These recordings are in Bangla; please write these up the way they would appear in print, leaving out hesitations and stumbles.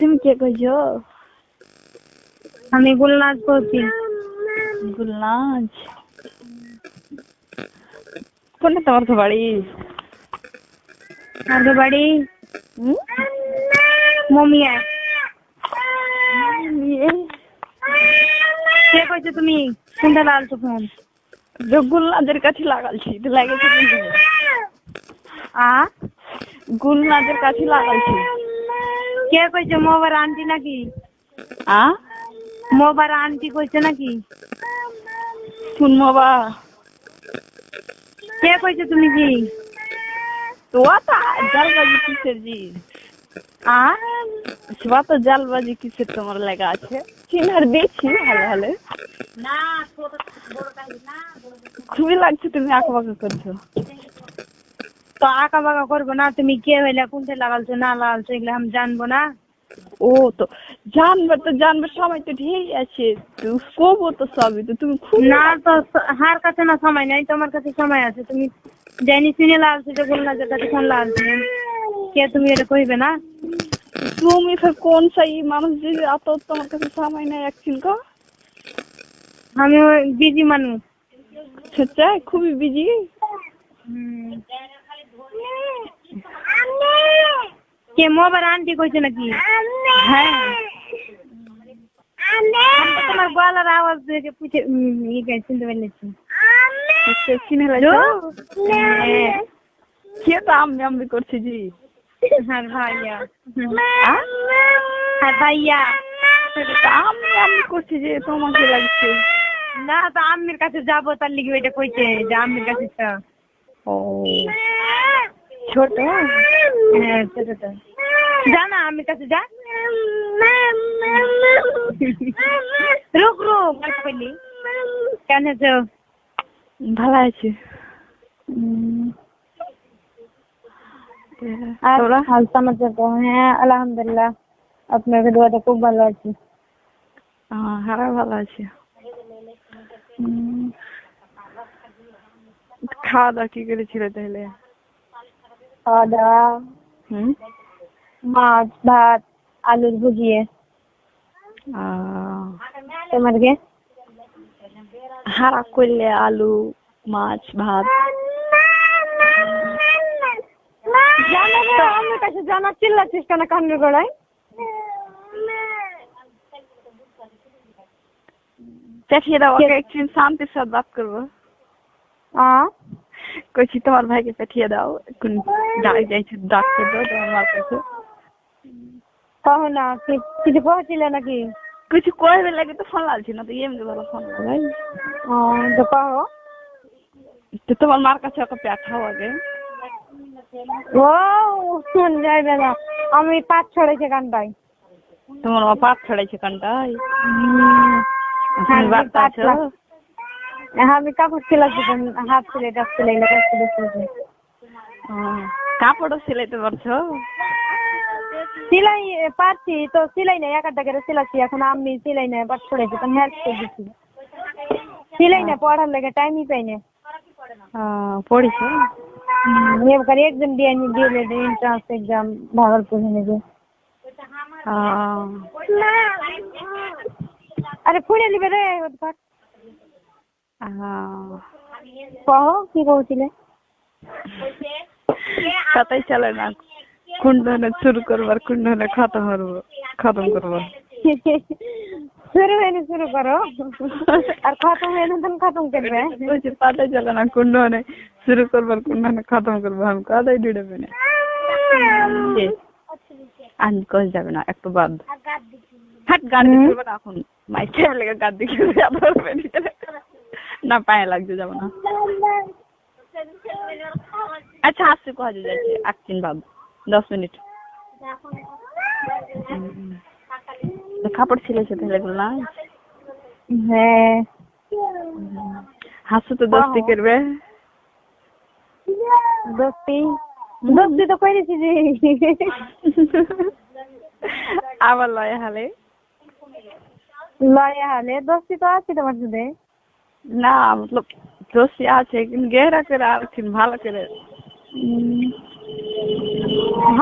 তুমি কে কইছো? আমি গুলনাজ কইছি। গুলনাজ কোন তোমার তো বাড়ি? আমাদের বাড়ি মমিয়া। কে কইছো তুমি? কোনটা লাগালছো ফোন? গুলনাজের কাছে লাগালছি তো লাগেছে কিন্তু গুলনাজের কাছে লাগালছি। কে কইছো? মোবার আন্টি নাকি? মোবার আন্টি কইছো নাকি? কোন মোবা? কে কইছো তুমি কি? তো জালবাজি কিসের জি? তো জালবাজি কিসের তোমার লেগা আছে? চিনার দেখছি ভালো ভালো। খুবই লাগছে তুমি আঁকাবাঁকা করছো। তো আঁকা বাঁকা করবো না? তুমি কে হইলে কোনটা লাগালছো না লাগালছো এগুলো আমি জানবো না? ও তো জানবে সময় তো ঢেই আছে, কবো তো সবই তো তুমি খুব না তো হার কাছে না সময় নাই, তোমার কাছে সময় আছে। তুমি জানি শুনে লাগালছো যে গুলনাজের কাছে ফোন লাগালছো, কে তুমি এটা কইবে না? তুমি ফের কোন সেই মানুষ যে এত তোমার কাছে সময় নেই একদিন কা? আমি বিজি মানুষ। সত্যি খুবই বিজি। কে মোবার আন্টি কইছে নাকি? হ্যাঁ তোমার গলার আওয়াজ দেখে পুছে শুনতে পারলেছি। চিনে লাগছে কে তো আমি আমি করছি জি। হ্যাঁ ভাইয়া, হ্যাঁ ভাইয়া আমি আমি করছি যে তোমাকে লাগছে না। তো আম্মির কাছে যাবো তার লিগে ওইটা কইছে যে আম্মির কাছে ও ছোট। হ্যাঁ ছোটটা যা না আম্মির কাছে যা। রুক রুক বলি কেন আছো? ভালো আছে। হাল সমাচার তো? হ্যাঁ আলহামদুলিল্লাহ, আপনার দোয়াতে খুব ভালো আছি। হ্যাঁ ভালো আছে। খাওয়া দাওয়া কি করেছিল তাহলে? খাওয়া দাওয়া মাছ ভাত আলুর ভুজিয়ে। তোমার কে? হারা করলে আলু মাছ ভাত। আমার কাছে জানা চিল্লাচ্ছিস কেন কান্নার গলায়? পাঠিয়ে দাও ওকে, একদিন শান্তির সাথে বাত করবো। কইছি তোমার ভাইকে পাঠিয়ে দাও, এখন যাইছে ডাক্তার দাও তোমার কাছে। কহ না কিছু কহছিলে নাকি? কিছু কইবে লাগে তো ফোন লাগছে না তো এমনি বলো ফোন লাগাই। তো কহ তো তোমার মার কাছে ওকে পাঠাও আগে। ও শুন যাইবে না, আমি পাঁচ ছড়াইছে কানটাই। তোমার মা পাট ছড়াইছে কানটাই? আমি কাপড় সিলাচ্ছি, হাত সিলাই টাপ সিলাই কাপড়ও সিলাইতে পারছো? সিলাই পারছি তো, সিলাই নাই একটা করে সিলাচ্ছি। এখন আমি সিলাই নাই পাট ছড়াইছি তো হেল্প করে দিচ্ছি। সিলাই না পড়ার লাগে টাইমই পাই না। পড়িছো? এবার একজন দিয়ে এন্ট্রান্স এক্সাম ভাগলপুর নেবে। আরে ফুড়ে নিবে রে। কহ কি কହୁছিলে? কথাই চলে না, কোন ধরনের শুরু করবার কোন ধরনের খতম করবো। শুরু হয়নি শুরু করো, আর খতম হয়নি তখন খতম করবে। পাতাই চলে না কোন ধরনের শুরু করবার কোন ধরনের খতম করবো। আমি কথাই ঢুড়বে না, আমি কষ যাবে না একটু বাদ। হাট গান দিতে না এখন মাইকে লেগে গান দিকে না পায়ে লাগছে যাবো না। আচ্ছা আসছে কোয়া যাচ্ছে একদিন বাদ 10 মিনিট। কাপড় ছিলেছে তাহলে না? হ্যাঁ হাসু তো দোস্তি করবে। দোস্তি তো করেছি যে আবার লয় হালে দোস্তি তো আছে তোমার সাথে। না মতলব দোস্তি আছে কিন্তু গেরা করে আর ভালো করে।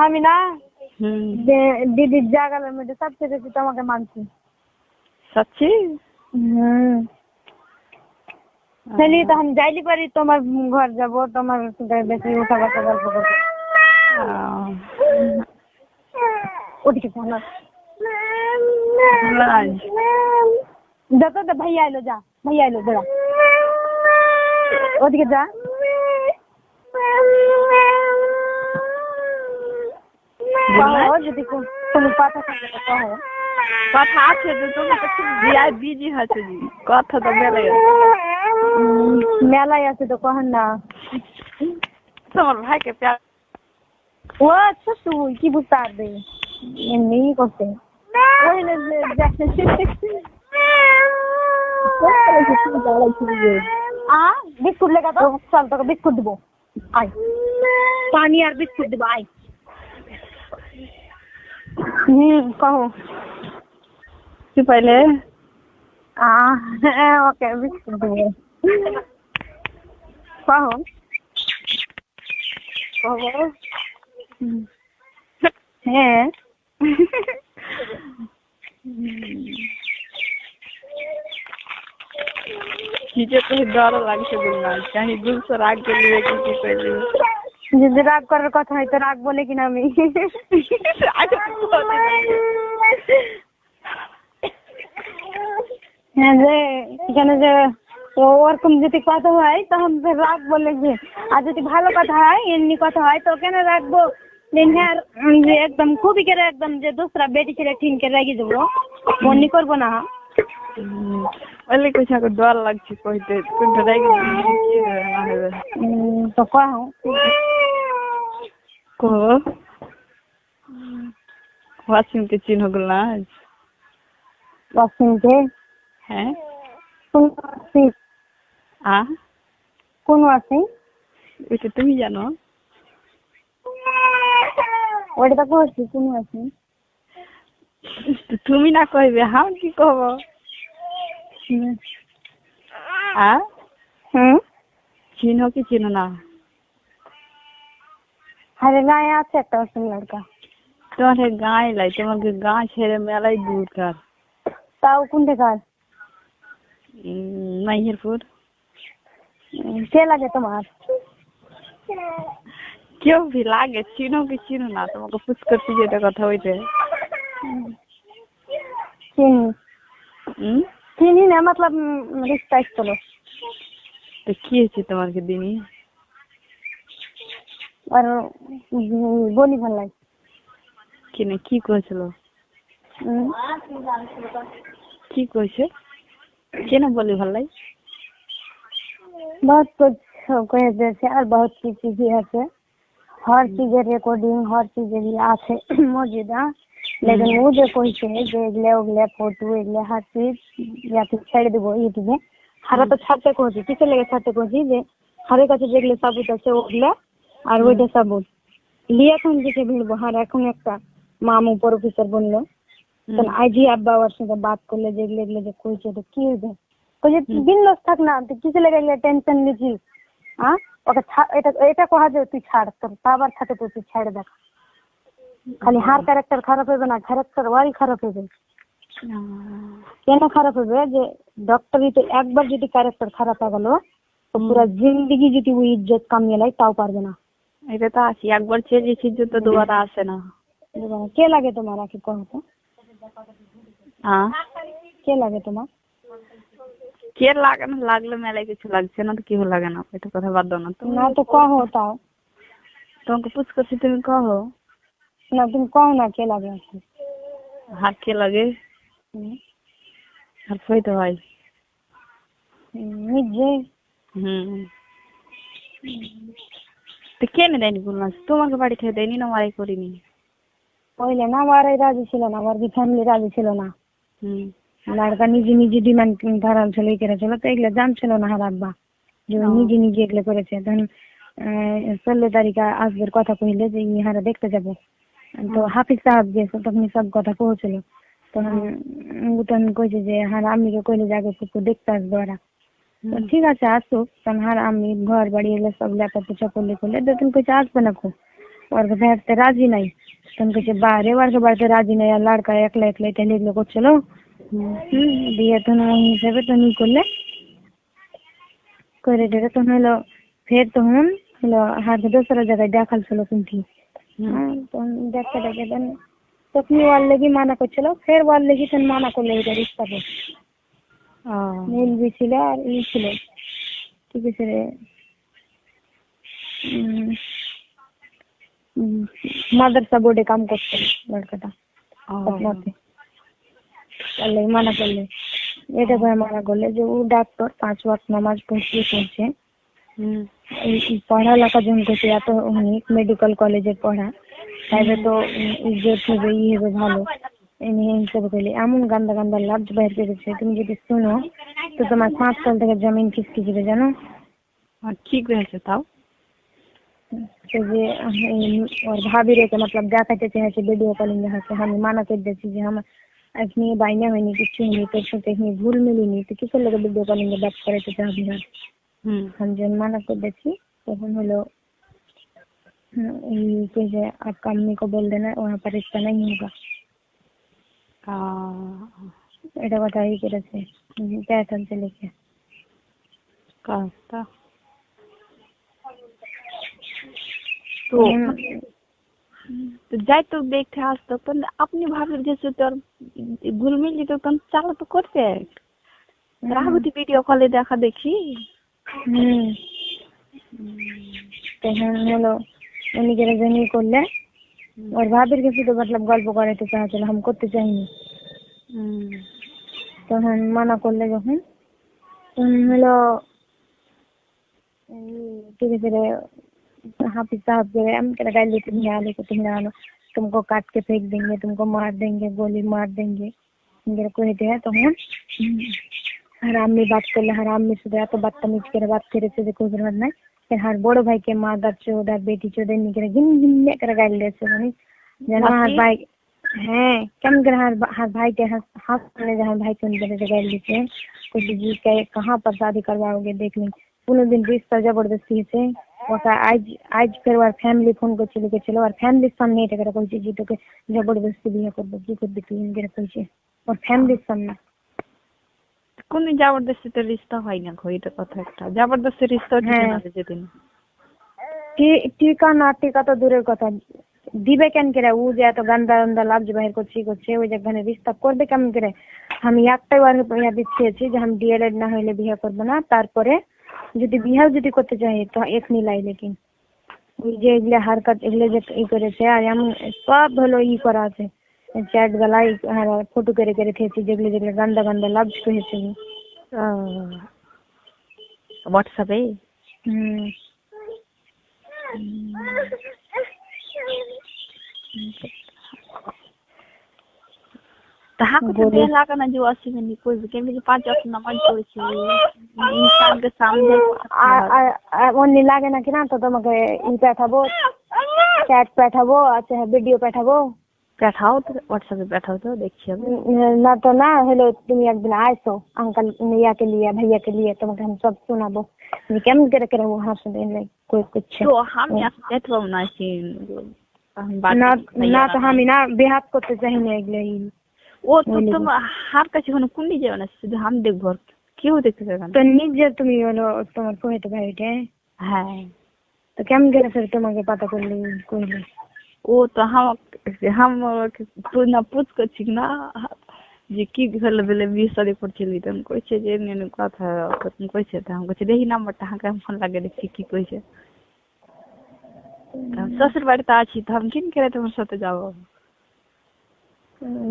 আমি না যে দিদির জাগালের মধ্যে সবচেয়ে বেশি তোমাকে মানছি। সত্যি? তাহলে তখন যাইলি পারি তোমার ঘর যাব, তোমার সাথে বেশি উঠা বসা গল্প করবো। ওদিকে যা তো ভাইয়া এলো, যা ভাইয়া এলো বেড়া, ওদিকে যা। যদি কোনো কথা থাকে তো কহো। কথা আছে তো, তুমি তো খুব বিজি আছো জি, কথা তো মেলাই আছে তো কহন না। তোমার ভাইকে ও আচ্ছা, তুই কি বুঝতে পারবে, এমনি করতে বিস্কুট লেখা তো, চল তোকে বিস্কুট দিব, আয় পানি আর বিস্কুট দিব, আয়। কহো কি পাইলে? ওকে বিস্কুট দিব, কহো কহো। হ্যাঁ খিচে তো ডর লাগছে বললাম, কাহি দুশো রাগ করলি কি করলি? যদি রাগ করার কথা হয় তো রাগ বলে কিনা আমি হ্যাঁ, যে এখানে যে ওরকম যদি কথা হয় তখন রাগ বলে যে, আর যদি ভালো কথা হয় এমনি কথা হয় তো কেন রাখবো? যে একদম খুবই করে একদম যে দোসরা বেটি ছেলে ঠিনকে রেগে দেবো, মনে করবো না। ওইলে কিছু আমাকে ডর লাগছে কইতে, কোনটা রেগে কি না হবে তো কহো কহ। ওয়াসিমকে চিনহ গেল না? ওয়াসিমকে? হ্যাঁ। কোন ওয়াসিম? ওইটা তুমি জানো? ওইটা তো কইছি কোন ওয়াসিম। তুমি না কইবে হাম কি কহব? চিনহ কি চিনহ না? আরে গায়ে আছে একটা ওয়াসিম লড়কা। তোমার গায়ে লাই, তোমাকে গাঁ ছেড়ে মেলাই দূরকার। তাও কোন দেখার? মাইহেরপুর। কে লাগে তোমার? কেউ भी লাগে, চিনো কি চিনো না? তোমাকে পুছ করছি যেটা কথা হইতে। চিনি না, मतलब रिश्ता चलो। তো কি হয়েছে তোমার দিনই? আর বলি ভাল লাগে কিনে কি কইছিল? কি কইছে? কেন বলি ভাল লাগে? बहुत कुछ कह देते और बहुत सी चीजें है, हर चीज रिकॉर्डिंग हर चीज আছে मौजूदा, लेकिन मुझे कोई से যে এগুলো ফটো এগুলো हर चीज याते ছেড়ে দেব ইউটিউবে। হারা তো ছাড়তে কইছি, কিসে লাগে ছাড়তে কইছি যে হারের কাছে যেগুলো সাবুত আছে ওগুলা আর ওইটা সাবুত লিয়া কোন দিকে ভিড়বো। হার এখন একটা মামু প্রফেসর বললো, তখন আইজি আব্বা ওর সাথে বাত করলে যেগুলো এগুলো যে কইছে তো কি হইবে, কইছে বিন্দাস থাক না, তুই কিসে লাগে এগুলো টেনশন নিছিস? ওকে এটা এটা কহা যে তুই ছাড়, তোর বাবার সাথে তো তুই ছেড়ে দেখ, খালি হার ক্যারেক্টার খারাপ হবে না, ক্যারেক্টার ওয়ারই খারাপ হবে। কেন খারাপ হবে? যে ডক্টরিতে একবার যদি ক্যারেক্টার খারাপ হয়ে গেল তো পুরো জিন্দেগি যদি ওই ইজ্জত কামিয়ে লাই তাও পারবে না। এটা তো আসি একবার চেয়ে ইজ্জত তো দুবার আসে না। কে লাগে তোমার? আগে কহো তো, কে লাগে তোমার? কে লাগে না? লাগলে মেলায় কিছু লাগছে না তো কেউ লাগে না, এটা কথা বাদ দাও না তো। না তো কহো, তাও তোমাকে পুছ করছি, তুমি কহো না, তুমি কহো না কে লাগে। হাত কে লাগে? আর কই তো ভাই নিজে তো কেন দেয়নি বললাম? তোমাকে বাড়ি থেকে দেয়নি না? মারাই করিনি পহলে না, আমার রাজি ছিল না, আমার ফ্যামিলি রাজি ছিল না। লড়কা নিজে নিজে ডিমান্ড ধরাল ছিল, এই করেছিল, তো এগুলো জানছিল না হার আব্বা যে নিজে নিজে এগুলো করেছে। তখন 16 তারিখে আসবের কথা কইলে যে ইহারা দেখতে যাবো, তো হাফিজ সাহেব গেছে, তখন সব কথা পৌঁছল। তখন কইছে যে হার আম্মিকে কইলে যাবে পুকুর দেখতে আসবো ওরা। ঠিক আছে আসুক। তখন হার আম্মি ঘর বাড়ি এলে সব লেখা পোছা করলে তখন কইছে আসবে না, ওর কথা রাজি নাই। তখন কিছু বাইরে বাড়িতে রাজি নেই, আর লড়কা একলা একলা তাহলে এগুলো করছিল। দিয়ে তখন ওই হিসেবে তখন ই করলে করে টেরে তখন হলো ফের তখন হলো হাতে দোসরা জায়গায় দেখালছিল কিন্তু তখন দেখতে দেখে দেন তখন ওয়ার লেগে মানা করছিল, ফের ওয়ার লেগে তখন মানা করলে এটা রিস্তাকে মূল ছিল আর ই ছিল ঠিক আছে রে মাদ্রাসা বোর্ডে কাম করছে লড়কাটা পটনাতে। তাহলে মানা করলে এটা করে মানা করলে যে ও ডাক্তার 5 ওয়াক্ত নামাজ পড়ছে পড়ালেখা যখন করছে এত অনেক মেডিকেল কলেজে পড়া তাইলে তো ইজ্জত হবে ই হবে ভালো এনে হিসাবে করলে এমন গান্দা গান্দা লাভ বাইর করেছে। তুমি যদি শোনো তো তোমার 5 সাল থেকে জমিন কিস্তি দিবে জানো। ঠিক হয়েছে তাও तो ये और भाभी रे के मतलब देखाते चाहे वीडियो कॉलिंग है हम माना कर देती जे हम अपनी बाइने होनी कुछ नहीं तो सोते ही भूल मिली नहीं तो किस लगे वीडियो कॉलिंग में बात करे तो चाहे बिहार हम जन माना कर देती तो हम लोग ये आपका अम्मी को बोल देना वहाँ पर रिश्ता नहीं होगा। এটা কথা ही করেছে पैटर्न से लेके कहता तो जाए तो देखते आज तो पण अपनी भाभी जैसे तो घुलमिल जी तो तन चाला तो करते राहुती वीडियो कॉल देखा देखी तो हम হলো উনি করে জমি করলে और ভাবির কাছে তো मतलब গল্প করে তো চাইছিল हम করতে চাইনি তখন মানা করলে যখন হলো ঠিক আছে রে हाफिज साहब जो है हम कह गाली तुम आले को तुम आलो तुमको काट के फेंक देंगे तुमको मार देंगे गोली मार देंगे मेरे को कहते हैं तो हम हराम में बात कर ले हराम में सुधा तो बदतमीज करे बात करे से कोई जरूरत नहीं फिर हर बड़ो भाई के माँ दर चौदह बेटी चौदह नहीं करे गिन गिन कर गाली ले से नहीं जना हर भाई हैं कम कर हर भाई के हाथ में जहाँ भाई को अंदर गाली लेते हैं कुछ जी के कहाँ पर शादी करवाओगे देख लें पूरे दिन रिश्ता जबरदस्ती से ওটা আজ ফের ওর ফ্যামিলি ফোন করছিল আর ফ্যামিলির সামনে এটা করে কইছে যে তোকে জবরদস্তি বিয়ে করব কি করবি তুই এমনি কইছে ওর ফ্যামিলির সামনে কোন জবরদস্তি তো রিশতা হয় না এটা কথা একটা জবরদস্তি রিশতা ঠিক না যেদিন টিকা না টিকা তো দূরের কথা দিবে কেন করে ও যে এত গান্দা গান্দা লাভ বাহির করছে ওই যেখানে রিশতা করবে কেমন করে। আমি একটাই বার দিচ্ছি যে আমি ডিএলএড না হইলে বিয়ে করব না তারপরে যদি বিহার যদি করতে চাই তো এক মিলাই लेकिन ওই যে এগুলো হারকাত এগুলো যে ই করেছে আর এমন সব হলো ই করা আছে চ্যাট গলাই আর ফটো করে করে থেছি যেগুলো যেগুলো গান্দা গান্দা লাভ করেছে হোয়াটসঅ্যাপে ताहा को तो लगा ना जो 80 में कोई के भी 5 वक्त नमाज পড়ছে इंसान के सामने ওনি লাগে না কিনা তো তোমাকে ই পাঠাবো চ্যাট পাঠাবো আচ্ছা ভিডিও পাঠাবো পাঠাও তো হোয়াটসঅ্যাপে পাঠাও তো দেখছি আমি না তো না হলো তুমি একদিন आइसो अंकल मियां के लिए भैया के लिए তোমাকে हम सब सुनाबो ये केम करे वो हां सुन ले कोई कुछ तो हम या तो ना सीन না তো আমি না বিহাত করতে চাই না এগুলো ও তো তোমার হার কাছে কোনো কুন্ডি যাবে না শুধু हम দেখব কেউ দেখতে পাবে না তো নিজে তুমি হলো তোমার কোহেতে ভাইটে হ্যাঁ তো কেমন করে फिर তোমাকে পাতা করলি কইলি ও তো हम তো না পুছ করছি না যে কি হলো বলে বিয়ে করছিলি তখন কইছে যে নেন কথা তখন কইছে তা हम কইছে দেখি নাম্বারটা হাঁকা ফোন লাগে দেখি কি কইছে শ্বশুর বাড়িতে আছি তো हम কিন করে তোমার সাথে যাব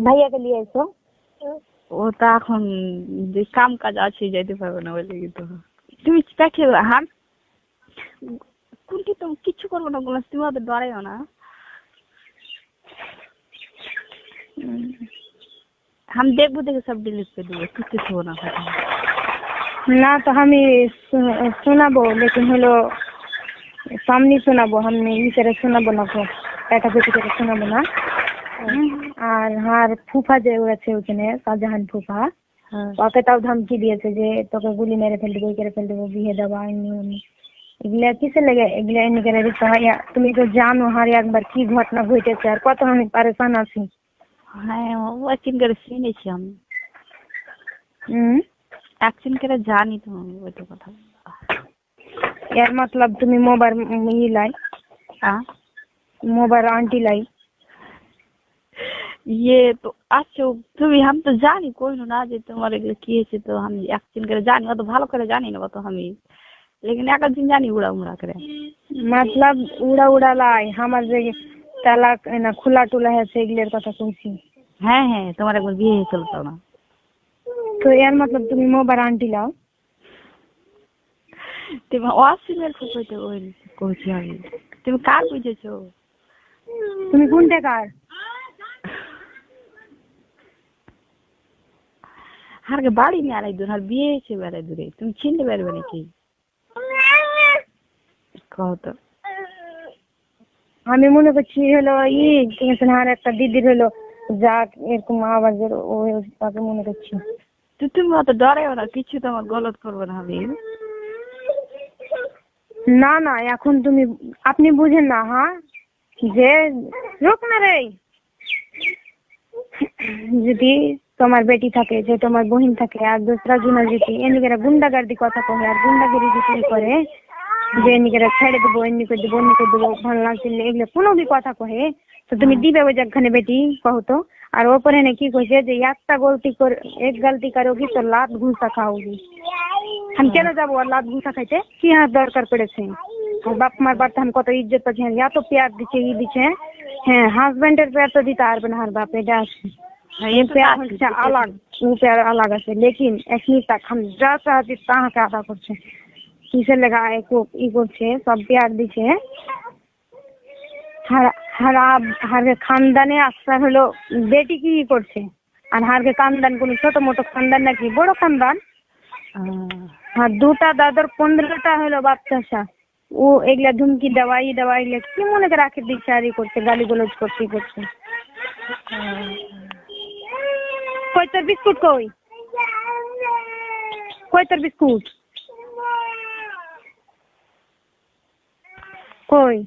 ভাইয়া কে লিয়ে আইছো ও তা এখন যে কাম কাজ আছে যাইতে পারবে না বলে তো তুমি পাঠিয়ে হাম কোনটি তুমি কিছু করবে না বলে তুমি ওদের ডরাইও না हम देखो सब डिलीट कर देंगे कुछ होना ना तो हम सुनाबो लेकिन हलो सामने सुनाबो हमने इस तरह सुनाबो ना को ऐसा कुछ तरह सुनाबो ना আর হার ফুফা যে আছে ওখানে শাহজাহান ফুফা ওকে তাও ধমকি দিয়েছে যে তোকে গুলি মেরে ফেল দেবো করে ফেল দেবো বিয়ে দেওয়া এগুলা কিসে লেগে এগুলা এনে করে দিতে হয়? তুমি তো জানো হার একবার কি ঘটনা ঘটেছে আর কত আমি পারেশান আছি। হ্যাঁ ওয়াচিন করে শুনেছি আমি, হুম, অ্যাকশন করে জানি তো আমি ওইটা কথা। यार मतलब तुम्हें मोबाइल ये लाई हाँ मोबाइल आंटी लाई ये तो अच्छा তুমি हम तो জানি कोई ना যে তোমার এগুলো কি হয়েছে, তো আমি অ্যাকশন করে জানি, অত ভালো করে জানি না তো আমি, लेकिन एक दिन জানি উড়া উড়া করে। मतलब उड़ा उड़ा लाई हमार जे তালাক না খোলা টুলা है সেগুলোর কথা কইছি। হ্যাঁ হ্যাঁ তোমার একবার বিয়ে হয়েছিল তো না, তো यार मतलब তুমি মোবাইল আন্টি লাও তুমি ওয়াসিমের কইতে ওই কইছি আমি, তুমি কার বুঝেছো? তুমি কোনটা কার? হারকে বাড়ি নিয়ে আলাই দূর, আর বিয়ে হয়েছে বেড়াই দূরে, তুমি চিনতে পারবে নাকি? কও তো। আমি মনে করছি হলো আর একটা দিদির হলো যা এরকম আওয়াজের ওই তাকে মনে করছি। তো তুমি অত ডরেও না, কিছু তোমার গলত করবো না আমি। না না এখন তুমি আপনি বুঝেন না হ্যাঁ যে রোক না রে, যদি তোমার বেটি থাকে যে তোমার বহিন থাকে আর দোসরা জনের যদি এনিকেরা গুন্ডাগার্দি কথা কহে আর গুন্ডাগিরি যদি করে যে এনিকেরা ছেড়ে দেবো এমনি করে দেবো অমনি করে দেবো ভালো লাগছে এগুলো কোনো বি কথা কহে তো তুমি দিবে ওই যেখানে বেটি কहो তো। আর ওপরে না কি কইছে যে একটা গলতি করে এক গলতি करोगी तो लात घूसा खाओगी। हम কেন যাবো আর লাত ঘুষা খাইতে? কি আর দরকার পড়েছে? বাপ মার বাড়িতে हम কত ইজ্জত পাচ্ছি, या तो प्यार দিচ্ছে ই দিচ্ছে, হ্যাঁ হাজবেন্ডের প্যার তো দিতে পারবে না আর বাপ এটা আছে प्यार হচ্ছে अलग, वो प्यार अलग আছে लेकिन একই तक हम যা চাচ্ছি তাহাকে আদা করছে কিসের লেগা ই করছে সব প্যার দিচ্ছে। হারকে খানদানে আসার হলো বেটি কি করছে আর হারকে খানদান কোন ছোট মোটো খানদান নাকি বড় খানদান? হ্যাঁ দুটা দাদার 15টা হলো বাচ্চা, ও এগুলা ধুমকি দেওয়াই কি মনে করে রাখে দিচ্ছে করছে গালি গলজ করছে কই তোর বিস্কুট কই তোর বিস্কুট কই?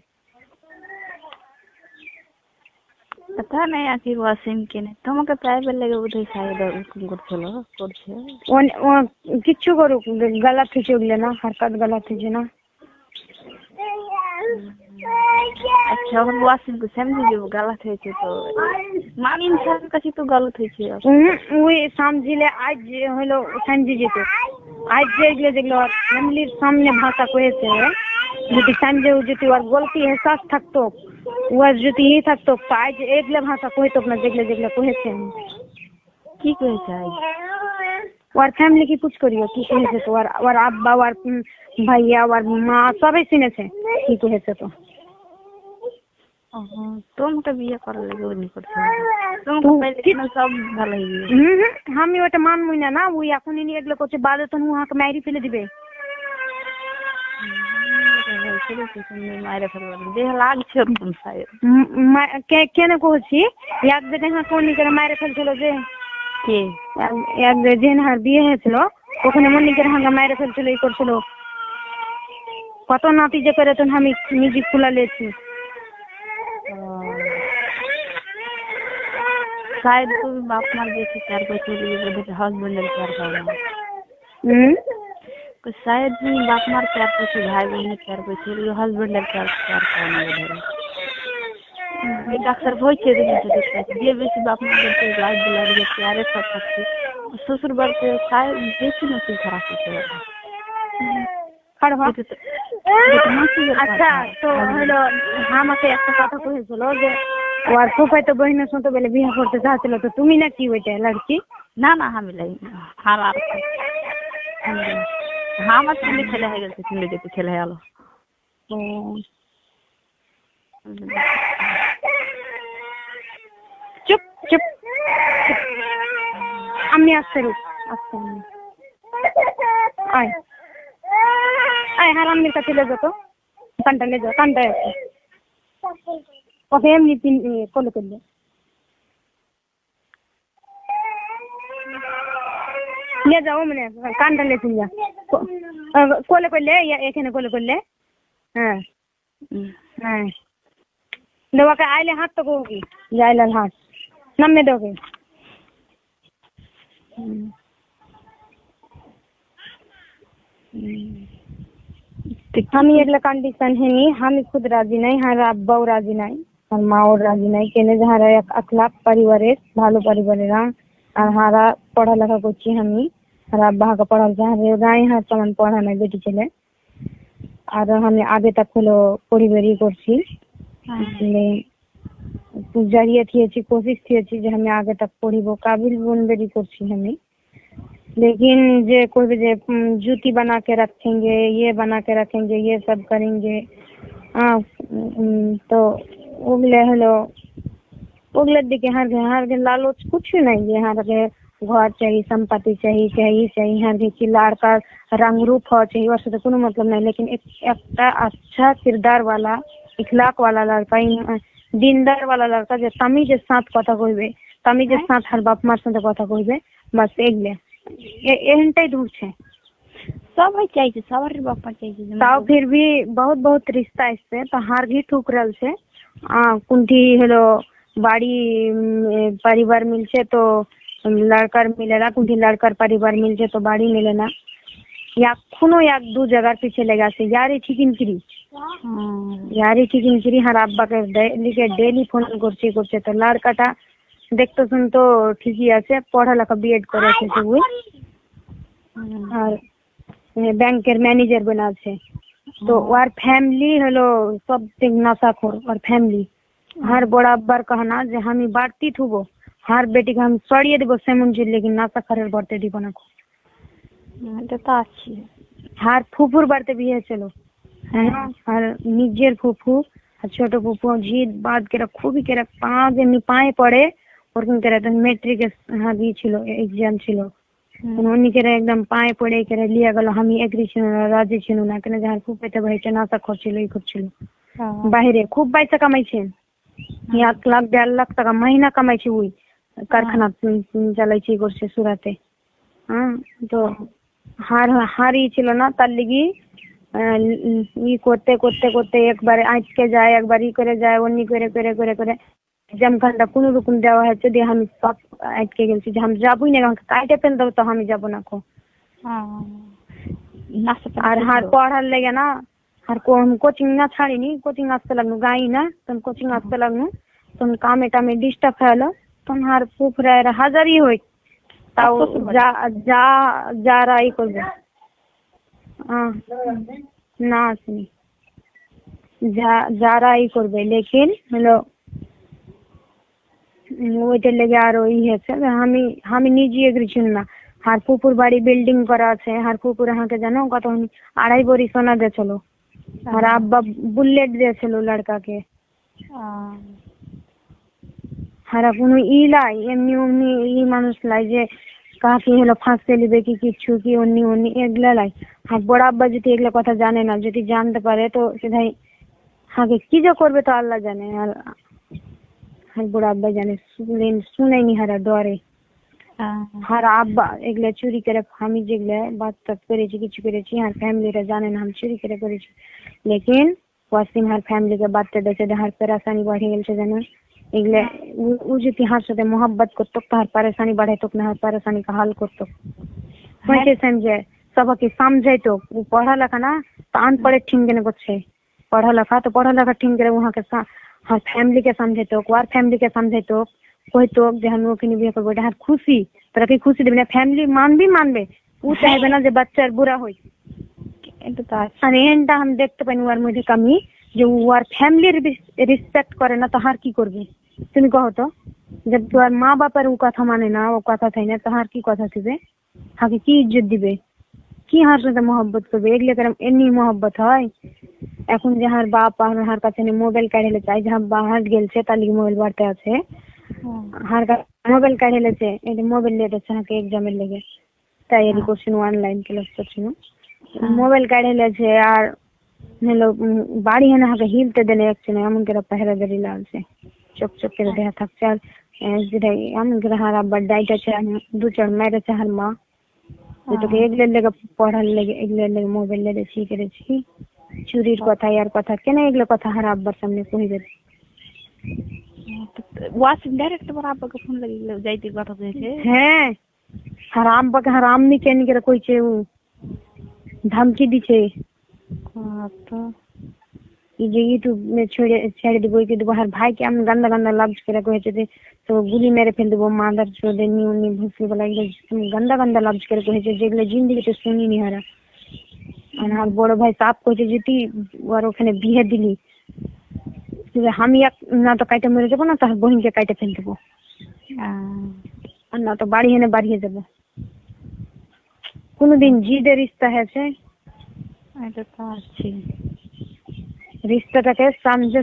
पता नहीं आखिर वासिम के ने তোমাকে প্রাইভেট লেগে বোধহয় শায়দ হুকুম করছিল করছে ও কিচ্ছু করুক গলা থেকে উঠলে না হরকত গলা থেকে না। अच्छा और वासिम को समझी जो गलत है तो मान इंसान का तो गलत है ওই समझिले आज হলো समझी যেত আজ যেগুলো ফ্যামিলির সামনে ভাষা কয়েছে যদি समझे যদি ওর গলতি এহসাস থাকতো ওর যদি ই থাকতো আজ এগুলো ভাষা কইতো না যেগুলো কয়েছে। কি কয়েছে ওর ফ্যামিলি কি পুছ করিও কি কয়েছে তো ওর আব্বা ওর ভাইয়া ওর মা সবাই শুনেছে কি কয়েছে তো। তোমাকে বিয়ে করার লাগে ওই করছে তোমাকে পহলে সব ভালো হয়ে আমি ওটা মানবই না ওই এখন ইনি এগুলো করছে বাদে তো উহাকে মাইরি ফেলে দিবে। মায়েরা ফেলবেন দেহ লাগছে কেন কহছি এক জায়গায় কোন করে মায়েরা ফেলছিল যে কে এক যে হার বিয়ে হয়েছিল ওখানে মনিকের হাঙ্গা মায়েরা ফেলছিল এই করছিল কত নাতি যে করে তখন আমি নিজে খোলা লেছি। शायद तुम बाप मार जैसे प्यार को चली गई हस्बैंड ने प्यार करना तो शायद तुम बाप मार प्यार को भाई बहन ने प्यार को चली हस्बैंड ने प्यार करना उधर एक अक्सर बहुत चीजें देखते हैं ये वैसे बाप मार के लाइफ दिला रही है प्यारे सब सकते ससुर बार के शायद देखी नसीब खराब होते हैं। আচ্ছা তো হলো আমাকে একটা কথা কইছিল যে ওর ফুফাই তো বহিনের সাথে বলে বিয়ে করতে চাচ্ছিল তো তুমি না কি ওইটা লড়কি? না না আমি লাই আর হ্যাঁ আমার ছেলে হয়ে গেছে ছেলে হয়ে গেল। চুপ চুপ আমি আসতে আয় আয় হারামির কাছে ले যাও তো কানটা ले যাও কানটা আছে ওকে এমনি কোলে করলে ले যাও মানে কানটা ले তুমি যা কোলে করলে এখানে কোলে করলে হ্যাঁ হ্যাঁ দেওয়াকে আইলে হাত তো কবি যাইলাল হাত নামে দেওকে আমি এগুলা कंडीशन है नहीं हम खुद राजी नहीं हमारा अब्बाও राजी नहीं আর মাও রাজি নাই কেনে যারা এক আখলাক পরিবারের ভালো পরিবারের আর হারা পড়ালেখা করছি আমি আর আব্বাকে পড়াল যারে রাই হাত সমান পড়া নাই বেটি ছেলে আর আমি আগে তক হলো পরিবারই করছি जरिए थी अच्छी कोशिश थी अच्छी जो हमें आगे तक पढ़ी वो काबिल बनबेरी करছি हमें लेकिन जे कोई भी जे जूती बना के रखेंगे ये बना के रखेंगे ये सब करेंगे तो उगले हलो उगले दिखे हर के लालच कुछ नहीं है हर के घर चाहिए संपत्ति चाहिए हर के लड़का रंग रूप हो चाहिए और से कोनो मतलब नहीं लेकिन एक अच्छा किरदार वाला इखलाक वाला लड़का দিনদার वाला लड़का যে তামিজের সাথ কথা কইবে তামিজের সাথ আর বাপ মার সাথে কথা কইবে বাস এগুলা এহেনটাই ঢুকছে সবাই চাইছে সবার বাপ মা চাইছে তাও फिर भी बहुत रिश्ता इससे तो हार भी ठुक रहल छे कुंठी हेलो बाड़ी परिवार मिलছে तो लड़कार मिलेला कुंठी लड़कार परिवार मिलছে तो बाड़ी मिले ना या कोनो एक दो जगह पीछे लगा से यारी ঠিকিনকিরি यारी ঠিকিনকিরি हर अब्बा के डेली फोन করছে তো लड़काटा देखते सुन तो ঠিকই আছে পড়ালেখা বিএড করেছে সবই আর ব্যাংকের ম্যানেজার বনা আছে तो और फैमिली হলো सब नशाखोर और फैमिली हर बड़ा अब्बार कहना যে আমি বাড়তি থুবো हर बेटी के हम सड़िए देबो सेमन जी लेकिन नशाखोरेर बढ़ते দিব না এটা তো আছে हर फुफुर बाड़ते बिहे चलो है ना और निजेर फुफू और छोटो फुफू जीत बाद के खूबी के पाँच एमनी पाए पड़े और मैट्रिक दी छिलो एग्जाम छिलो उन्हीं के एकदम पाए पड़े के लिया गलो हम एग्री छिलो राजी छिलो ना केन जहार फुफेते भाईटे नाशा करछिलो ই করছিল বাইরে খুব পয়সা কামাইছে 1 লাখ 1.5 লাখ টাকা মহিনা কামাইছে ওই কারখানা চালাইছে করছে সুরাতে তো হারি ছিল না তার লাগি ই করতে করতে করতে একবার আটকে যায় একবার ই করে যায় অন্য করে করে করে করে एग्जाम घंटा কোনো রকম দেওয়া হচ্ছে দিয়ে আমি সব আটকে গেছি যে আমি যাবই না আমাকে কাইটে পেন দাও তো আমি যাব না কো আর হার পড়ার লাগে না আর কোচিং না ছাড়িনি কোচিং আসতে লাগলো গাই না তখন কোচিং আসতে লাগলো তখন কামে টামে ডিস্টার্ব হলো তখন হার পুফরায়ের হাজারই হই তাও যা যারা ই করবে না আসেনি যারা ই করবে লেকিন হলো ওইটার লেগে আর ওই হয়েছে আমি নিজে এগ্রি ছিল না হার পুকুর বাড়ি বিল্ডিং করা আছে হার পুকুর হাঁকে জানো কত 2.5 ভরি সোনা দিয়েছিল আর আব্বা বুলেট দিয়েছিল লড়কাকে হারা কোনো লাই এমনি অমনি ই মানুষ লাই যে কাকে হলো ফাঁসতে লিবে কি কিছু কি অন্য এগুলা লাই আর বড় আব্বা যদি এগুলা কথা জানে না যদি জানতে পারে তো সেটাই হাকে কি যে করবে তো আল্লাহ জানে আর হার বড় আব্বা জানে শুনেনি হারা ডরে হার আব্বা এগুলা চুরি করে আমি যেগুলা বাচ্চা করেছি কিছু করেছি আর ফ্যামিলিটা জানে না আমি চুরি করে করেছি लेकिन ওয়াসিম হার ফ্যামিলি के बात देखे हार परेशानी बढ़ गई জানো এগুলা ও যদি হার সাথে मोहब्बत করতো তার परेशानी बढ़ाইতো না হার परेशानी का हल করতো कैसे समझे सबके समझाइतो पढ़ा लिखा ना तान पड़े ठीक ने করছে पढ़ा लिखा तो पढ़ा लिखा ठीक करे वहां के हर फैमिली के समझाइतो और फैमिली के समझाइतो कोई तो जे हम लोग के बिया करबो हर खुशी तोरा के खुशी देबे ना फैमिली मानबे ও চাইবে না যে বাচ্চার বুড়া হই এটা তো আছে আর এন্ডা हम দেখতে পাইনি ওর মধ্যে কমি যে ওর ফ্যামিলির রেসপেক্ট করে না তো হার কি করবে তুমি কहो তো जब তোর মা বাবার ও কথা মানে না ও কথা থাই না তো হার কি কথা দিবে হাকে কি ইজ্জত দিবে কি হার সাথে मोहब्बत করবে এগুলা করে এমনি मोहब्बत হয় এখন যে হার বাপ আর হার কাছে মোবাইল কাঢ়লে চাই যা বাহার গেলছে তার লাগি মোবাইল বাড়তে আছে হার মোবাইল কাঢ়লেছে এই মোবাইল নিয়ে হাকে এক্সামের লাগে তৈরি করছিল অনলাইন ক্লাস করছিল মোবাইল কাঢ়লেছে আর হলো বাড়ি এনে হাকে হিলতে দিলে একছে না এমন করে পাহারাদারি লাগছে চোখ চোখ করে দেখা থাকছে আর যেটা এমন করে হার আব্বার ডাইটা আছে দু চার মেরেছে হার মা তোকে এগুলোর লেগে পড়ার লেগে এগুলোর লেগে মোবাইল লেগে করেছি চুরির কথা ইয়ার কথা কেন এগুলো কথা হার আব্বার সামনে কইবে ওয়াসিম ডাইরেক্ট তোমার আব্বাকে ফোন লাগিয়ে যাইতে কথা কইছে হ্যাঁ আর আব্বাকে আর আম্মি কেন করে কইছে ও ধমকি দিছে তো যে ইউটিউব में ছেড়ে দিব কি দেবো আর ভাইকে আমি গন্দা গন্দা লফজ করে কইছে যে তো গুলি মেরে ফেল দেবো মাদার চোদে নিউনি ভুসি বলা গন্দা গন্দা লফজ করে কইছে যেগুলো জিন্দেগিতে শুনিনি হারা আর বড় ভাই সাপ কইছে যে তুই ওর ওখানে বিয়ে দিলি আমি এক না তো কাইটা মেরে যাবো না তার বোনকে কাইটা ফেল দেবো আর না তো বাড়ি এনে বাড়িয়ে যাবো কোনদিন জিদের রিস্তা হয়েছে এটা তো আছে রিস্তাটাকে সামনে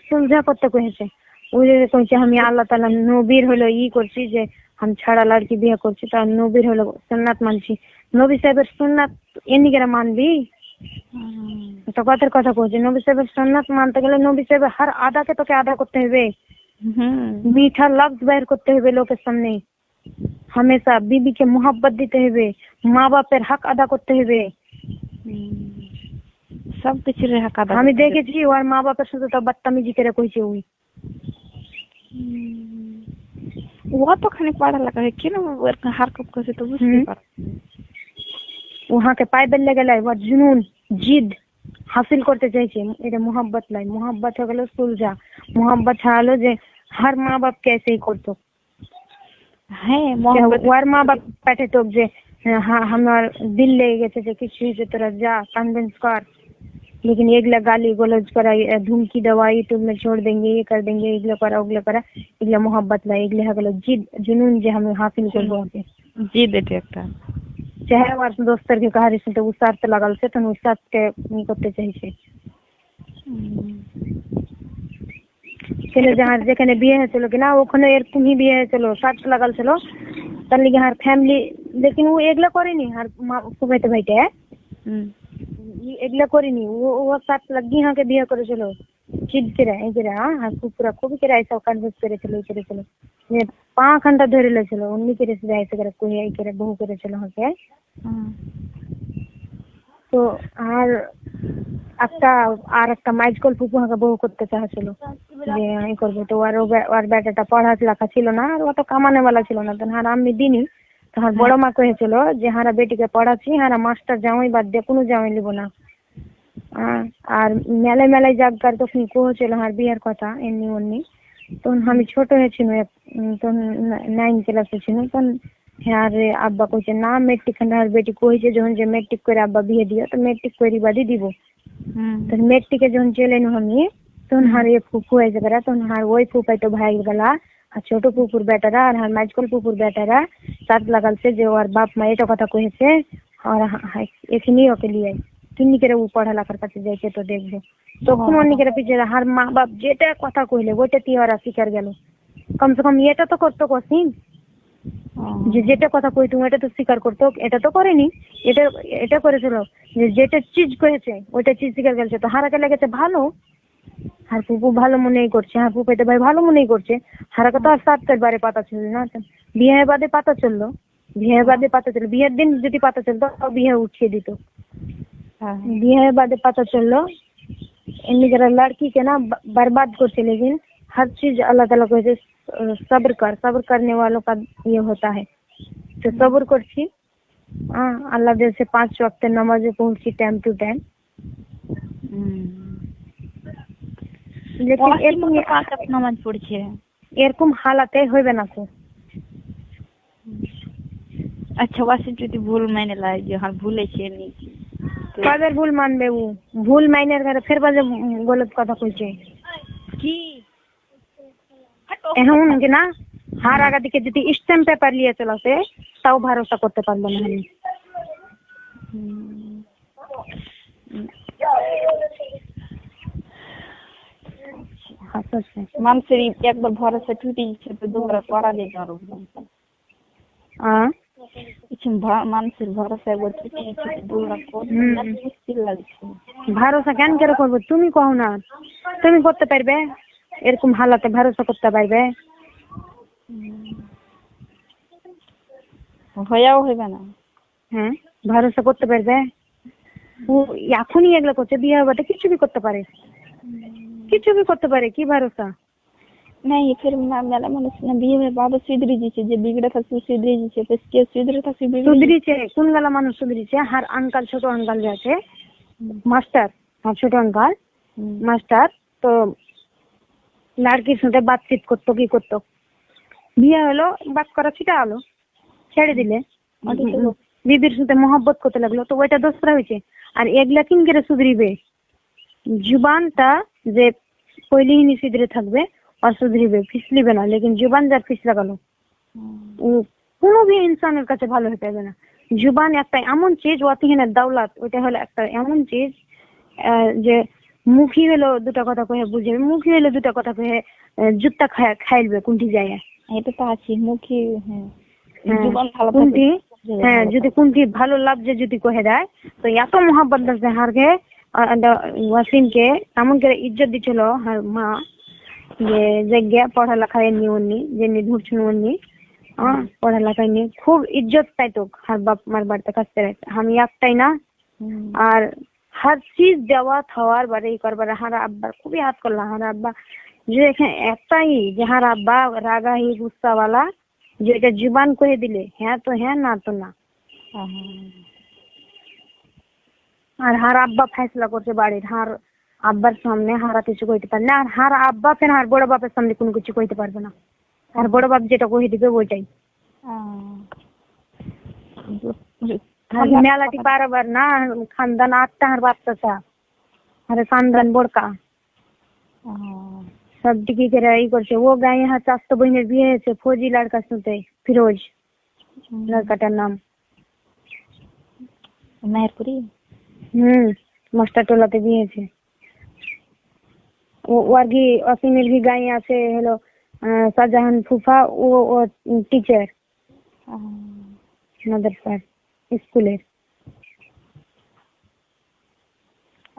সুলঝা করতে কইছে ওই যে কইছে আমি আল্লাহ তাআলা নবীর হলো করছি যে আমি ছাড়া লড়কি বিয়ে করছি তার নবীর হলো সুন্নাত মানছি নবী সাহেবের সুন্নাত এমনি করে মানবি তো কথার কথা কইছে নবী সাহেবের সুন্নাত মানতে গেলে নবী সাহেবের হর আদাকে তোকে আদা করতে হবে मीठा लफ्ज বাইর করতে হবে লোকের সামনে हमेशा बीबी के मोहब्बत দিতে হবে মা বাপের হক আদা করতে হবে সব কিছুর হক আদা আমি দেখেছি ওর মা বাপের সাথে তো বদতমিজি করে কইছে ওই वो तो खाने पढ़ा लगा है क्यों वो हरकत करছে তো বুঝতে পার वहां के पायदल ले गए वो जुनून जिद हासिल करते চাইছে এটা मोहब्बत লাই मोहब्बत হলো সুলজা मोहब्बत হলো যে हर माँ बाप कैसे ही করতো হ্যাঁ मोहब्बत ওর মা বাপ পেটে তো যে हाँ हमार दिल ले গেছে যে কিছু যে তোরা যা कन्विंस कर लेकिन एगला गाली गलौज करा धमकी देवा यूट्यूब में छोड़ देंगे ये कर देंगे एगला करा ओगला करा एगला मोहब्बत ला एगला हगलो जिद जुनून जे हम हासिल करबो जिद এটা একটা चाहे और दोस्तर के कहारी से तो उसार तो लगल से तो उसार के नहीं करते चाहिए चलो जहाँ যেখানে বিয়ে হয়েছিল কিনা ওখানে এরকম ही বিয়ে হয়েছিল সাত লাগাল ছিল তার লিগে আর ফ্যামিলি लेकिन वो এগলা করেনি আর সুবাইতে ভাইতে এগুলা করিনি ও সাত লগ্গি হাকে বিয়ে করেছিল চিদ করে এগরা আর পুরা খুব করে আইসা কনভিন্স করেছিল যে 5 ঘন্টা ধরে লেছিল উনি করে আইসা করে কই আই করে বহু করেছিল হাকে তো আর একটা মাইজকল ফুপু হাকে বহু করতে চাইছিল যে আমি করব তো আর বেটাটা পড়ালেখা ছিল না আর ও তো কামানে वाला ছিল না তো আর আমি দিনই তার বড় মা কইছিল যে হারা বেটিকে পড়াচ্ছি হারা মাস্টার জামাই বাদ দিয়ে কোনো জামাই লিব না আর মেলায় জাগকার তখন কইছিল হার বিয়ের কথা এমনি ওমনি তখন আমি ছোট হয়েছিল তখন 9 ক্লাসে ছিল তখন আর আব্বা কইছে না মেট্রিক খানার বেটি কইছে যখন যে মেট্রিক করে আব্বা বিয়ে দিও তো মেট্রিক করি বাদি দিব তো মেট্রিকে যখন চলে নো আমি তখন হার এ ফুফু এসে গেল তখন হার ওই ফুফাই তো ভাই গেলা আর ছোট পুকুর বেটারা আর হার মাইজকল পুকুর বেটারা সাত লাগালছে যে ওর বাপ মা এটা কথা কইছে আর এখানেই ওকে লিয়ে তুমি করে ও পড়ালেখার কাছে যাইছে তো দেখবো তখন উনি করে পিছে হার মা বাপ যেটা কথা কইলে ওইটা তি ওরা শিকার গেল কমসে কম এটা তো করতো কসিন যে যেটা কথা কই তুমি এটা তো স্বীকার করতো এটা তো করেনি এটা করেছিল যে যেটা চিজ করেছে ওইটা চিজ স্বীকার করেছে তো হারাকে লেগেছে ভালো আর ফুপু ভালো মনেই করছে হ্যাঁ ফুপাইতে ভাই ভালো মনেই করছে হারাকে তো আর 7 বারে পাতা ছিল না বিয়ে বাদে পাতা চললো বিয়ের দিন যদি পাতা চলতো তাও বিয়ে উঠিয়ে দিত বিয়ে বাদে পাতা चललो इनमें जरा लड़की के ना बर्बाद करते लेकिन हर चीज अल्लाह ताला को सब्र करने वालों का ये होता है तो सब्र करছি আল্লাহ দেশে 5 ওয়াক্ত নামাজে পৌঁছি টাইম টু টাইম लेकिन এরকম 5 ওয়াক্ত নামাজ পড়ছে এরকম হালাতে হইবে না তো আচ্ছা ওয়াসি যদি ভুল মানে লাই যে হার ভুলেছে নি কাদের ভুল মানবে ও ভুল মাইনের করে ফের বাজে গলত কথা কইছে কি এখন কি না হার আগা দিকে যদি স্ট্যাম্প পেপার নিয়ে চলাতে তাও ভরসা করতে পারলো না আমি মানুষের একবার ভরসা টুটে গেছে তো দুবার করা যায় না মানুষের ভরসা একবার টুটে গেছে দুবার করতে মুশকিল লাগছে ভরসা কেন করে করবো তুমি কও না তুমি করতে পারবে এরকম হালাতে ভরসা করতে পারবে হয়েও হইবে না হ্যাঁ ভরসা করতে পারবে ও এখনই এগুলো করছে, বিয়ে হওয়াতে কিছু भी করতে পারে, কিছু भी করতে পারে, কি ভরসা। नहीं फिर मेला মানুষ না বিয়ে হয়ে বাবা সুধরে দিচ্ছে, যে বিগড়ে থাকছে সুধরে দিচ্ছে, তো কে সুধরে থাকছে বিগড়ে সুধরিছে কোন গলা মানুষ সুধরিছে? আর আঙ্কাল, ছোট আঙ্কাল যাচ্ছে মাস্টার, আর ছোট আঙ্কাল মাস্টার, তো লড়কির সাথে বাতচিত করতো, কি করতো, বিয়ে হলো, বাত করা ছিটা হলো, ছেড়ে দিলে, বিবির সাথে মহব্বত করতে লাগলো, তো ওইটা দোষরা হয়েছে। আর এগুলা কিন করে সুধরিবে? জুবানটা যে পহলিহিনী সুধরে থাকবে আর সুধরিবে, ফিসলিবে না, লেকিন জুবান যার ফিসলা গেল কোনো भी ইনসানের কাছে ভালো হতে পারবে না। জুবান একটা এমন চিজ, ওয়াতিহিনের দাওলাত, ওইটা হলো একটা এমন চিজ যে মুখী হলো দুটা কথা কহে বুঝাবে, মুখী হলো দুটা কথা কহে জুতা খাইলবে কোনটি জায়গায়, এটা তো আছে মুখী। জুবান ভালো কোনটি, হ্যাঁ যদি কোনটি ভালো লাগছে যদি কহে দেয়, তো এত মোহাব্বত লাগছে হারকে ওয়াসিমকে, এমন করে ইজ্জত দিছিল আর মা, যে গিয়া পড়ালেখায় এমনি অমনি যেমনি ঘুরছিল অমনি, পড়ালেখায় নিয়ে খুব ইজ্জত পাইতো আর বাপ মার বাড়িতে কাছে রাখতে। আমি একটাই না, আর हर चीज দেওয়া খাওয়ার বারে ই করবার, হার আব্বার খুবই হাত করলা। হার আব্বা যে একটাই, যে হার আব্বা রাগাহি গুস্সা वाला, যে এটা জুবান কহে দিলে হ্যাঁ তো হ্যাঁ, না তো না। আর হার আব্বা ফয়সলা করছে বাড়ির, হার আব্বার সামনে হারা কিছু কইতে পারে না, আর হার আব্বা ফের হার বড় বাপের সামনে কোনো কিছু কইতে পারবে না। আর বড় বাপ যেটা কহে দিবে ওইটাই। মেলাটি বারবার না, খানদান 8টা হার বাচ্চা ছা, আরে খানদান বড়কা সব দিকে করে ই করছে। ও গায়ে হাত চাস্তো বইনের বিয়ে হয়েছে ফৌজি লড়কার সাথে, ফিরোজ লড়কাটার নাম, মেহেরপুরি। মাস্টার টোলাতে বিয়ে হয়েছে। ওর কি অসীমের भी গায়ে আছে হলো শাহজাহান ফুফা, ও টিচার মাদ্রাসার স্কুলের।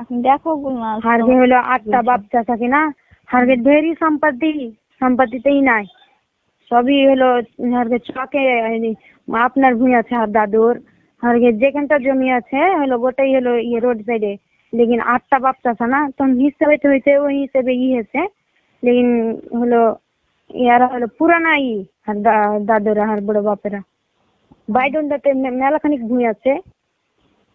এখন দেখো হারগে হলো 8টা বাচ্চা থাকে না, হারগে ঢেরি সম্পত্তিতেই নাই, সবই হলো হারগে চকে আপনার ভূমি আছে আর দাদুর, হারগে যেখানটা জমি আছে হলো গোটাই হলো ইয়ে রোড সাইডে, লেকিন 8টা বাচ্চা আছে না, তখন হিসাবে তো হয়েছে ওই হিসেবে ই হয়েছে, লেকিন হলো ইয়ারা হলো পুরানা ই আর দাদুরা আর বড় বাপেরা। বাইডনটাতে মেলাখানিক ভূমি আছে,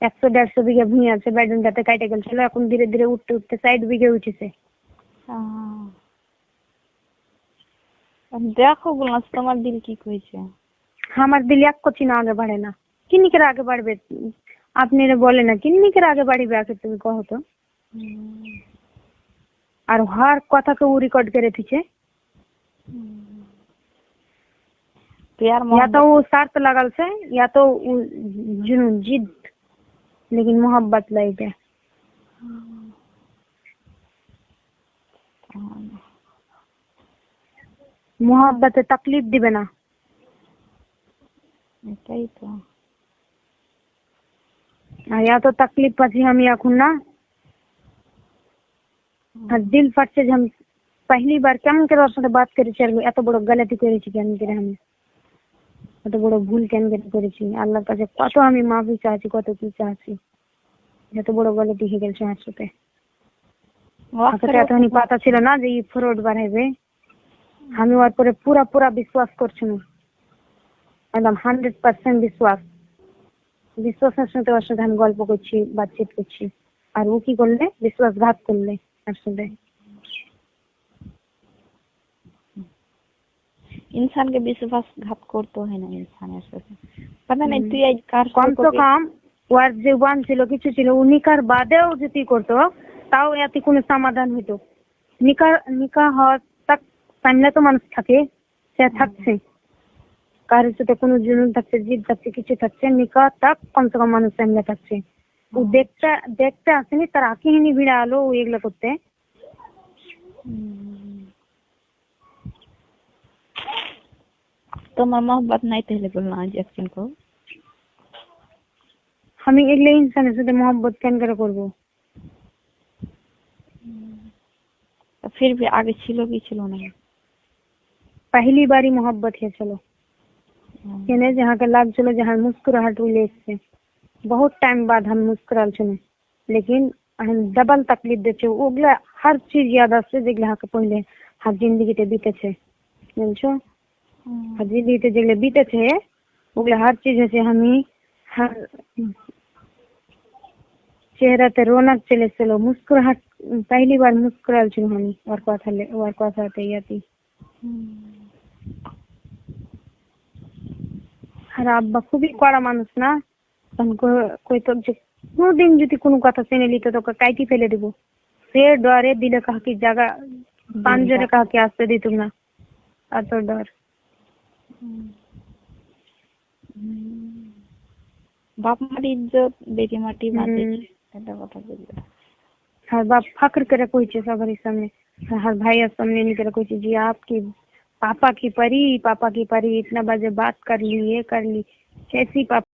100-150 বিঘা ভূমি আছে, বাইডনটাতে কাটে গেছিল, এখন ধীরে ধীরে উঠতে উঠতে 60 বিঘা উঠেছে। দেখো গুলাস তোমার দিল কি কইছে। আমার দিল এক কচি না আগে বাড়ে না, কিন্নি করে আগে বাড়বে? আপনারা বলে না কিন্নি করে আগে বাড়বে, আগে তুমি কहो তো। আর হর কথাকে ও রেকর্ড করে দিছে, या तो वो शर्त लगल से, या तो जुनून जिद, लेकिन मोहब्बत लाई पे मोहब्बत तकलीफ दिबे ना, এটাই তো। या तो तकलीफ पाची हम এখন না, আর দিল ফাটছে যে हम पहली बार কেমন করে ওর সাথে বাত করেছি, আর এত বড় গলতি করেছি কেন করে, আমি এত বড় ভুল কেন করেছি, আল্লাহর কাছে কত আমি মাফি চাইছি, কত কি চাইছি, এত বড় গলতি হয়ে গেছে আমার সাথে। এতখানি পাতা ছিল না যে ফ্রড বাড়াইবে, আমি ওর পরে পুরা বিশ্বাস করছি না, একদম 100% বিশ্বাসের সাথে ওর সাথে আমি গল্প করছি, বাতচিত করছি, আর ও কি করলে বিশ্বাসঘাত করলে ওর সাথে। ইনসানকে বিশ্বাসঘাত করতে হয় না ইনসানের সাথে, পতা নাই তুই আজ কার কম তো কম ওর জীবন ছিল, কিছু ছিল, নিকার বাদেও যদি করতো তাও এতে কোনো সমাধান হইতো। নিকা হওয়ার তাক সামনে তো মানুষ থাকে, সে থাকছে, কারোর সাথে কোনো জুনুন থাকছে, জিদ থাকছে, কিছু থাকছে, নিকা তাক কমসে কম মানুষ সামনে থাকছে। ও দেখতে আসেনি, তার আঁকিহিনী ভিড়া আলো ও এগুলো করতে। তোমার मोहब्बत নাই তাহলে বলনা আজ একজন কো, আমি এগুলো ইনসানের সাথে मोहब्बत কেন করে করবো? फिर भी आगे ছিল কি ছিল না? पहली बारी मोहब्बत है चलो, কেনে जहाँ के लाग चलो, जहाँ मुस्कुराहट उले से बहुत टाइम बाद हम मुस्कुराल छे। लेकिन हम डबल तकलीफ दे छे ओगला हर चीज याद आसे जेगला के पहले हर जिंदगी ते बीते छे बुझछो हर जिंदगी ते जेगले बीते छे ओगला हर चीज है हमी हर चेहरा ते रौनक चले चलो मुस्कुराहट पहली बार मुस्कुराल छु हमी और কথা ते याती আর আব্বা খুবই কড়া মানুষ না তখন কইতো যে কোনদিন যদি কোনো কথা শুনে নিত তোকে কাইটি ফেলে দিব সে ডরে দিলে কাকি জায়গা পাঞ্জরে কাকে আসতে দিত না এত ডর বাপ মার ইজ্জত বেটি মাটি মাঝে এটা কথা বলবে আর বাপ ফখর করে কইছে সবার সামনে हर भाई सामने निकल कोई जी आपकी पापा की परी इतना बजे बात कर ली ये कर ली कैसी पापा